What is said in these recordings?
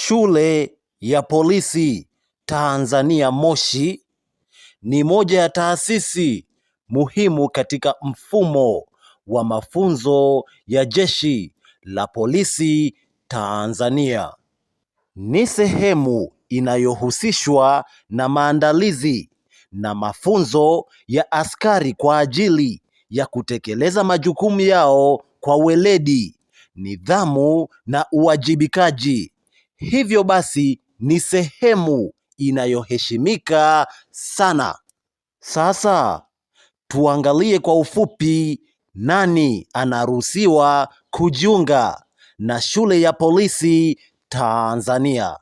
Shule ya Polisi Tanzania Moshi ni moja ya taasisi muhimu katika mfumo wa mafunzo ya Jeshi la Polisi Tanzania. Ni sehemu inayohusishwa na maandalizi na mafunzo ya askari kwa ajili ya kutekeleza majukumu yao kwa weledi, nidhamu na uwajibikaji. Hivyo basi ni sehemu inayoheshimika sana. Sasa tuangalie kwa ufupi nani anaruhusiwa kujiunga na Shule ya Polisi Tanzania.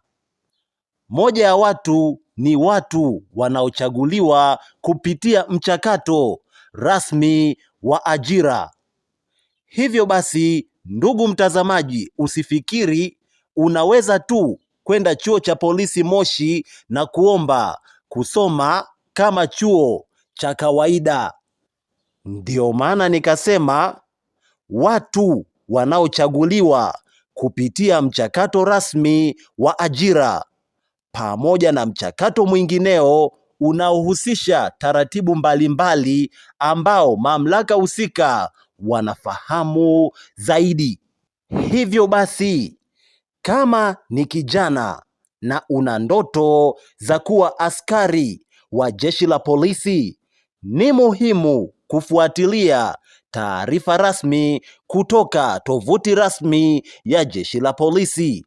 Moja ya watu ni watu wanaochaguliwa kupitia mchakato rasmi wa ajira. Hivyo basi, ndugu mtazamaji, usifikiri unaweza tu kwenda chuo cha polisi Moshi na kuomba kusoma kama chuo cha kawaida. Ndio maana nikasema watu wanaochaguliwa kupitia mchakato rasmi wa ajira pamoja na mchakato mwingineo unaohusisha taratibu mbalimbali ambao mamlaka husika wanafahamu zaidi. Hivyo basi, kama ni kijana na una ndoto za kuwa askari wa Jeshi la Polisi, ni muhimu kufuatilia taarifa rasmi kutoka tovuti rasmi ya Jeshi la Polisi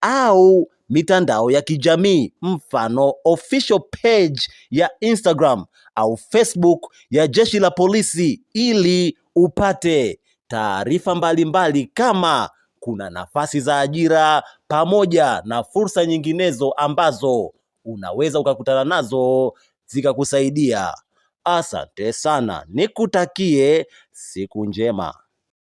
au mitandao ya kijamii, mfano official page ya Instagram au Facebook ya Jeshi la Polisi, ili upate taarifa mbalimbali kama kuna nafasi za ajira pamoja na fursa nyinginezo ambazo unaweza ukakutana nazo zikakusaidia. Asante sana, nikutakie siku njema.